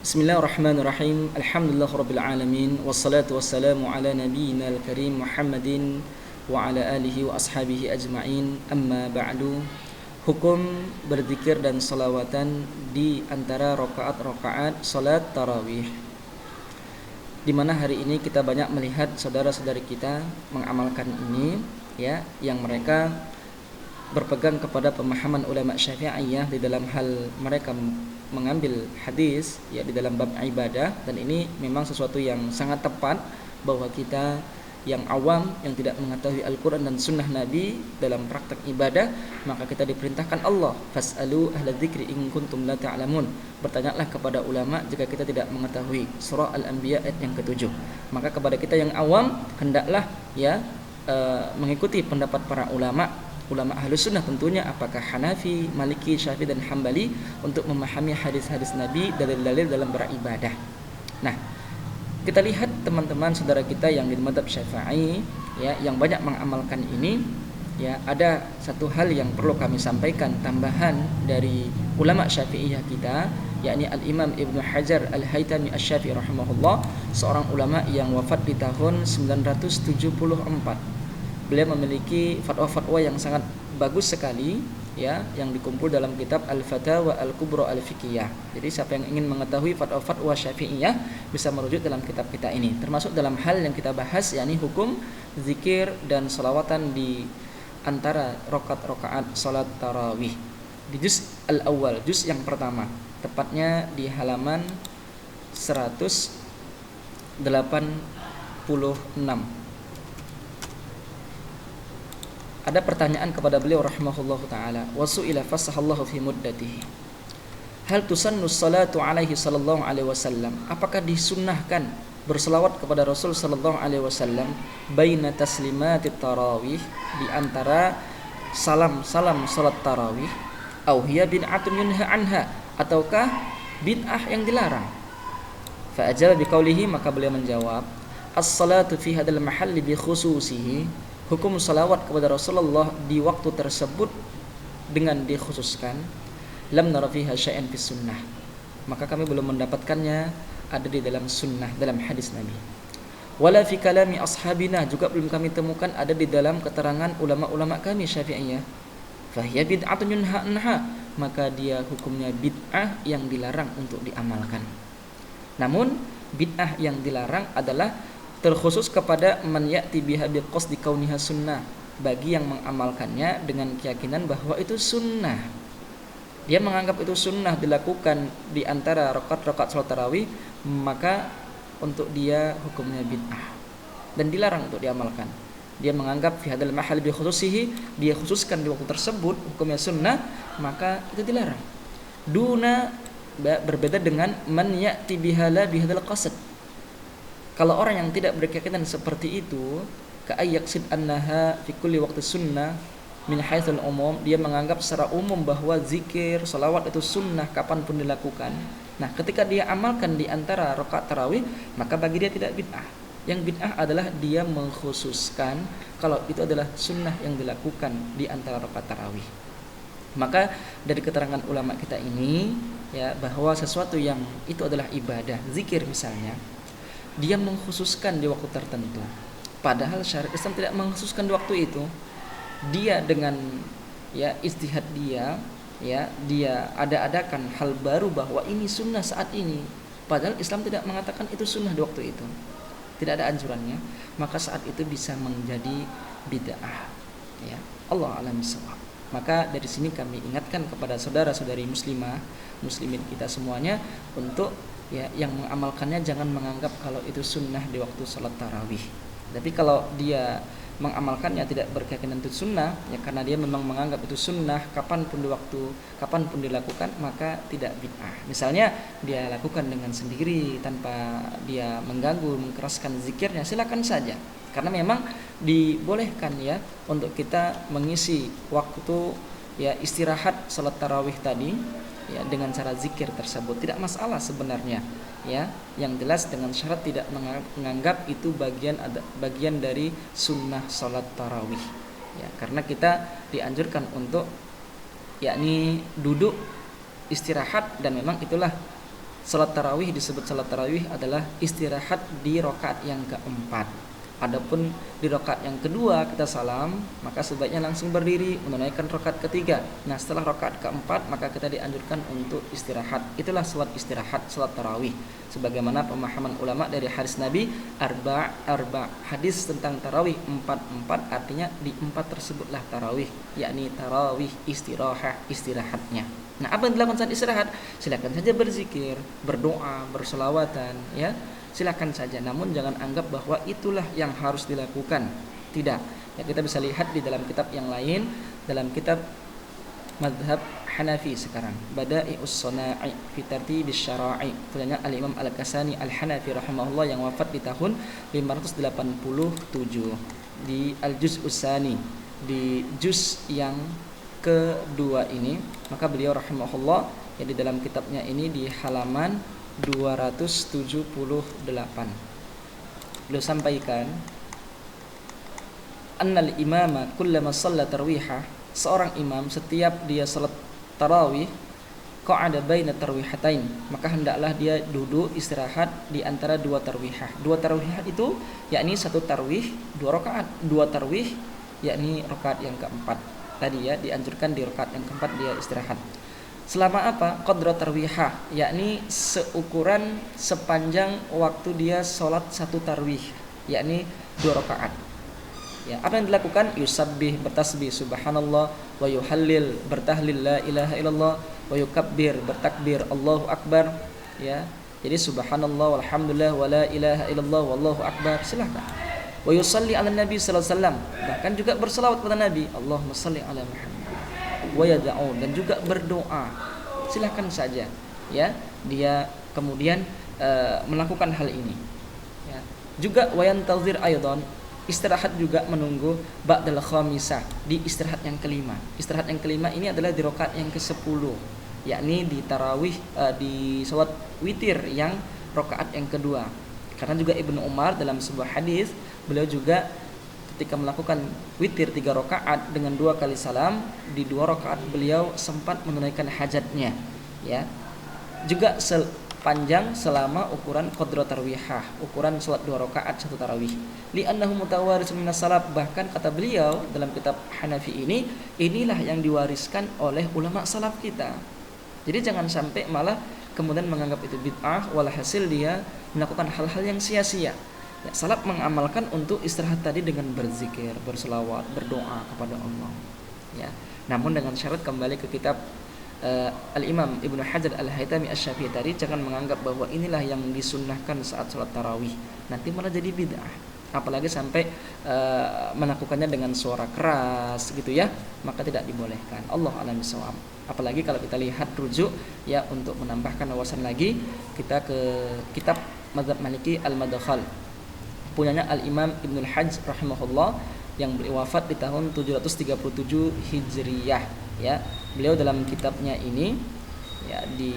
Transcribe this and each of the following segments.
Bismillahirrahmanirrahim. Alhamdulillahirabbil alamin wassalatu wassalamu ala nabiyyina al-karim Muhammadin wa ala alihi wa ashabihi ajma'in. Amma ba'du. Hukum berzikir dan salawatan di antara rakaat-rakaat salat tarawih. Di mana hari ini kita banyak melihat saudara-saudari kita mengamalkan ini, ya, yang mereka berpegang kepada pemahaman ulama Syafi'iyah di dalam hal mereka mengambil hadis, ya, di dalam bab ibadah. Dan ini memang sesuatu yang sangat tepat bahwa kita yang awam, yang tidak mengetahui Al-Quran dan Sunnah Nabi dalam praktek ibadah, maka kita diperintahkan Allah, fas'alu ahla dzikri in kuntum la ta'lamun, bertanyalah kepada ulama jika kita tidak mengetahui. Surah Al-Anbiya ayat yang ke-7. Maka kepada kita yang awam hendaklah, ya, mengikuti pendapat para ulama Ahlus Sunnah tentunya, apakah Hanafi, Maliki, Syafi'i dan Hambali, untuk memahami hadis-hadis Nabi, dalil-dalil dalam beribadah. Nah, kita lihat teman-teman saudara kita yang di mazhab Syafi'i, ya, yang banyak mengamalkan ini, ya, ada satu hal yang perlu kami sampaikan tambahan dari ulama Syafi'iyah kita, yakni Al-Imam Ibnu Hajar Al-Haytami Asy-Syafi'i rahimahullah, seorang ulama yang wafat di tahun 974. Beliau memiliki fatwa-fatwa yang sangat bagus sekali, ya, yang dikumpul dalam kitab Al-Fatawa Al-Kubra Al-Fiqhiyah. Jadi siapa yang ingin mengetahui fatwa-fatwa Syafi'iyah bisa merujuk dalam kitab kita ini, termasuk dalam hal yang kita bahas, yakni hukum zikir dan salawatan di antara rakaat-rakaat salat tarawih. Di juz al-awwal, juz yang pertama, tepatnya di halaman 186. Ada pertanyaan kepada beliau rahimahullahu taala, wasu'ila fasahallahu fi muddatihi, hal tusannu salatu alaihi sallallahu alaihi wasallam, apakah disunnahkan berselawat kepada Rasul sallallahu alaihi wasallam baina taslimatit tarawih, di antara salam-salam salat tarawih, au hiya bid'atun yunha anha, ataukah bid'ah yang dilarang? Fa ajaba biqaulihi, maka beliau menjawab, as-salatu fi hadzal mahalli bi khususihi, hukum salawat kepada Rasulullah di waktu tersebut dengan dikhususkan, lam nara fiha syai'an fis sunnah, maka kami belum mendapatkannya ada di dalam sunnah, dalam hadis Nabi. Wala fi kalami ashabina, juga belum kami temukan ada di dalam keterangan ulama-ulama kami Syafi'iyah. Fahiya bid'atun yunha anha, maka dia hukumnya bid'ah yang dilarang untuk diamalkan. Namun bid'ah yang dilarang adalah terkhusus kepada man ya'ti biha biqasdi kauniha sunnah, bagi yang mengamalkannya dengan keyakinan bahwa itu sunnah. Dia menganggap itu sunnah dilakukan di antara rakaat-rakaat salat tarawih, maka untuk dia hukumnya bid'ah dan dilarang untuk diamalkan. Dia menganggap fi hadzal mahal bi khususihi, dia khususkan di waktu tersebut hukumnya sunnah, maka itu dilarang. Duna, berbeda dengan man ya'ti bihala bi hadzal qasd. Kalau orang yang tidak berkeyakinan seperti itu, ka'ayyaqsid annaha fi kulli waqti sunnah min haitsul umum, dia menganggap secara umum bahwa zikir, salawat itu sunnah kapanpun dilakukan. Nah, ketika dia amalkan di antara rakaat tarawih, maka bagi dia tidak bid'ah. Yang bid'ah adalah dia mengkhususkan kalau itu adalah sunnah yang dilakukan di antara rakaat tarawih. Maka dari keterangan ulama kita ini, ya, bahwa sesuatu yang itu adalah ibadah, zikir misalnya, dia mengkhususkan di waktu tertentu, padahal syariat Islam tidak mengkhususkan di waktu itu. Dia dengan, ya, ijtihad dia, ya, dia ada-adakan hal baru bahwa ini sunnah saat ini, padahal Islam tidak mengatakan itu sunnah di waktu itu, tidak ada anjurannya, maka saat itu bisa menjadi bid'ah, ya. Allah a'lam bishawab. Maka dari sini kami ingatkan kepada saudara-saudari muslimah, muslimin kita semuanya untuk, ya, yang mengamalkannya jangan menganggap kalau itu sunnah di waktu salat tarawih. Tapi kalau dia mengamalkannya tidak berkeyakinan itu sunnah, ya, karena dia memang menganggap itu sunnah kapanpun di waktu, kapanpun dilakukan, maka tidak bid'ah. Misalnya dia lakukan dengan sendiri tanpa dia mengganggu, mengkeraskan zikirnya, silakan saja. Karena memang dibolehkan, ya, untuk kita mengisi waktu, ya, istirahat salat tarawih tadi, ya, dengan cara zikir tersebut, tidak masalah sebenarnya, ya. Yang jelas dengan syarat tidak menganggap itu bagian dari sunnah salat tarawih, ya, karena kita dianjurkan untuk, yakni, duduk istirahat, dan memang itulah Salat tarawih disebut salat tarawih adalah istirahat di rakaat yang keempat. Adapun di rakaat yang kedua kita salam, maka sebaiknya langsung berdiri menunaikan rakaat ketiga. Nah, setelah rakaat keempat maka kita dianjurkan untuk istirahat. Itulah salat istirahat, salat tarawih. Sebagaimana pemahaman ulama dari hadis Nabi arba. Hadis tentang tarawih 4 artinya di 4 tersebutlah tarawih, yakni tarawih istirahatnya. Nah, apa yang dilakukan saat istirahat? Silakan saja berzikir, berdoa, berselawatan, ya. Silakan saja, namun jangan anggap bahwa itulah yang harus dilakukan. Tidak. Ya, kita bisa lihat di dalam kitab yang lain, dalam kitab Madhab Hanafi sekarang, Bada'i'us Shana'i fi Tartibis Syara'i, punyanya Al-Imam Al-Kasani Al-Hanafi rahimahullah yang wafat di tahun 587 di Al-Juz'us Tsani, di juz yang kedua ini. Maka beliau rahimahullah ya di dalam kitabnya ini di halaman 278 beliau sampaikan, annal imama kullama shalla tarwihah, seorang imam setiap dia salat tarawih, qa'ada baina tarwihatain, maka hendaklah dia duduk istirahat di antara dua tarwihah. Dua tarwihah itu yakni satu tarwih 2 rakaat, 2 tarwih yakni rakaat yang keempat. Tadi ya dianjurkan di rakaat yang keempat dia istirahat. Selama apa? Qadra tarwihah, yakni seukuran sepanjang waktu dia sholat satu tarwih, yakni 2 rakaat. Ya, apa yang dilakukan? Yusabbih, bertasbih subhanallah, wa yuhallil, bertahlil la ilaha illallah, wa yukabbir, bertakbir Allahu akbar, ya. Jadi subhanallah walhamdulillah wa la ilaha illallah wallahu akbar, silahkan. Wa yusalli ala nabi sallallahu alaihi wasallam, bahkan juga berselawat kepada Nabi, Allahumma salli ala Muhammad, wa yad'u, dan juga berdoa. Silahkan saja, ya. Dia kemudian melakukan hal ini, ya. Juga wayantazir aidan, istirahat juga menunggu ba'dal khamisah, di istirahat yang kelima. Istirahat yang kelima ini adalah di rakaat yang ke-10, yakni di tarawih, di salat witir yang rakaat yang kedua. Karena juga Ibnu Umar dalam sebuah hadis, beliau juga ketika melakukan witir 3 rakaat dengan 2 kali salam, di 2 rakaat beliau sempat menunaikan hajatnya, ya. Juga panjang selama ukuran qadra tarwihah, ukuran salat 2 rakaat 1 tarawih. Li'annahu mutawarisun minas salaf, bahkan kata beliau dalam kitab Hanafi ini, inilah yang diwariskan oleh ulama salaf kita. Jadi jangan sampai malah kemudian menganggap itu bid'ah, walhasil dia melakukan hal-hal yang sia-sia. Ya, salaf mengamalkan untuk istirahat tadi dengan berzikir, berselawat, berdoa kepada Allah, ya. Namun dengan syarat kembali ke kitab Al-Imam Ibnu Hajar Al-Haytami Asy-Syafi'i tadi, jangan menganggap bahwa inilah yang disunnahkan saat sholat tarawih, nanti malah jadi bid'ah. Apalagi sampai melakukannya dengan suara keras gitu ya, maka tidak dibolehkan. Allah a'lam bishawab. Apalagi kalau kita lihat rujuk ya, untuk menambahkan wawasan lagi, kita ke kitab Madzhab Maliki Al-Madkhal, punyanya Al-Imam Ibnul Hajj rahimahullah, yang beliau wafat di tahun 737 Hijriyah, ya. Beliau dalam kitabnya ini ya di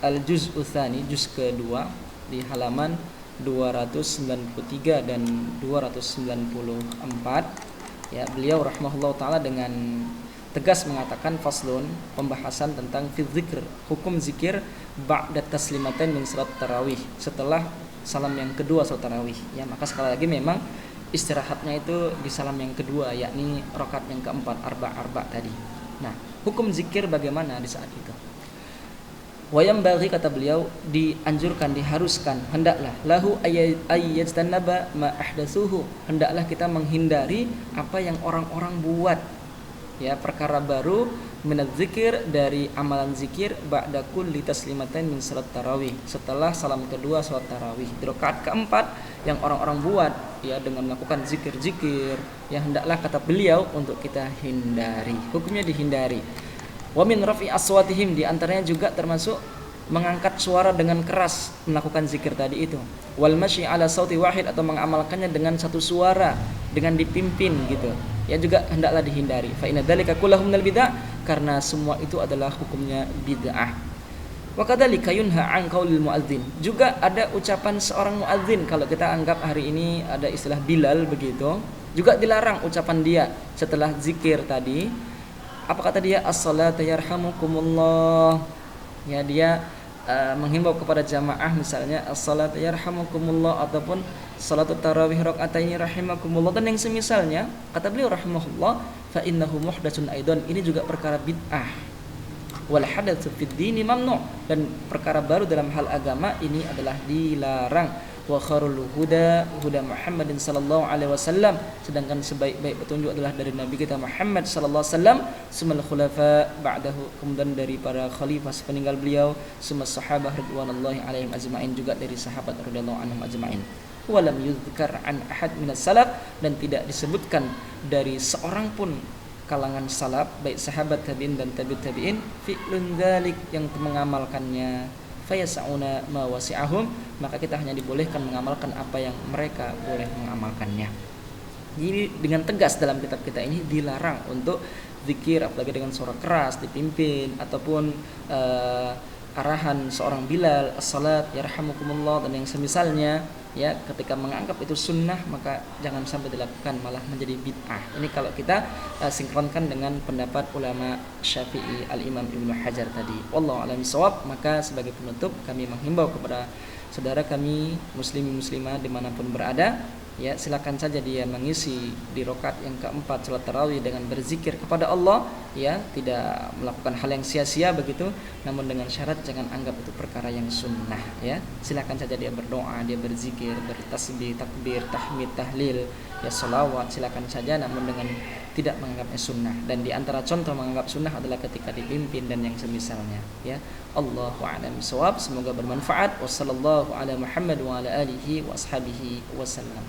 Al-Juz'us Tsani, juz kedua, di halaman 293 dan 294, ya, beliau rahimahullah taala dengan tegas mengatakan faslun, pembahasan tentang fi dzikr, hukum zikir ba'da taslimatain min salat tarawih, setelah salam yang kedua salat tarawih, ya. Maka sekali lagi memang istirahatnya itu di salam yang kedua, yakni rakaat yang keempat, arba tadi. Nah, hukum zikir bagaimana di saat itu? Wayam bagi, kata beliau, dianjurkan, diharuskan, hendaklah lahu ayyajtanaba ma ahdatsuhu, hendaklah kita menghindari apa yang orang-orang buat, ya, perkara baru, minaz zikir, dari amalan zikir, ba'da kulli taslimatain min salat tarawih, setelah salam kedua salat tarawih, di rakaat keempat yang orang-orang buat, ya, dengan melakukan zikir-zikir, ya, hendaklah, kata beliau, untuk kita hindari. Hukumnya dihindari. Wa min rafi aswatihim, di antaranya juga termasuk mengangkat suara dengan keras melakukan zikir tadi itu. Wal masyi ala sauti wahid, atau mengamalkannya dengan satu suara, dengan dipimpin gitu. Ya, juga hendaklah dihindari. Fa inna dzalika kulluhu minal bid'ah, karena semua itu adalah hukumnya bid'ah. Wa kadzalika yunha an qaulil muadzin, juga ada ucapan seorang muadzin. Kalau kita anggap hari ini ada istilah Bilal begitu, juga dilarang ucapan dia setelah zikir tadi. Apa kata dia? As-salatu yarhamukumullah. Ya, dia menghimbau kepada jamaah misalnya as-salat yarhamukumullah ataupun salat tarawih rakaatain rahimakumullah dan yang semisalnya, kata beliau rahimahullah, fa innahu muhdatsun aidan, ini juga perkara bid'ah. Wal hadatsu fid dini mamnu, dan perkara baru dalam hal agama ini adalah dilarang. Wa kharul huda Muhammadin sallallahu alaihi wasallam, sedangkan sebaik-baik petunjuk adalah dari Nabi kita Muhammad sallallahu alaihi wasallam, sumal khulafa ba'dahu, kemudian dari para khalifah sepeninggal beliau, sumas sahabah radhiyallahu alaihim ajma'in, juga dari sahabat radhiyallahu anhum ajma'in. Wa lam yuzkar an ahad minas salaf, dan tidak disebutkan dari seorang pun kalangan salaf baik sahabat tabi'in dan tabi'ut tabi'in fi'lun dzalik, yang mengamalkannya, fayasauna ma wasi'ahum, maka kita hanya dibolehkan mengamalkan apa yang mereka boleh mengamalkannya. Jadi dengan tegas dalam kitab kita ini dilarang untuk zikir apalagi dengan suara keras dipimpin, ataupun arahan seorang Bilal as-salat yarhamukumullah dan yang semisalnya, ya, ketika menganggap itu sunnah maka jangan sampai dilakukan, malah menjadi bid'ah. Ini kalau kita sinkronkan dengan pendapat ulama Syafi'i al-Imam Ibnu Hajar tadi. Wallahu a'lam bishawab. Maka sebagai penutup kami menghimbau kepada saudara kami muslimin muslimah dimanapun berada, ya, silakan saja dia mengisi di rakaat yang keempat salat tarawih dengan berzikir kepada Allah, ya, tidak melakukan hal yang sia-sia begitu, namun dengan syarat jangan anggap itu perkara yang sunnah, ya. Silakan saja dia berdoa, dia berzikir, bertasbih, takbir, tahmid, tahlil, ya, selawat, silakan saja, namun dengan tidak menganggapnya sunnah. Dan di antara contoh menganggap sunnah adalah ketika dipimpin dan yang semisalnya, ya. Allahu a'lam bishawab. Semoga bermanfaat. Wassallallahu ala Muhammad wa ala alihi wa ashabihi wasallam.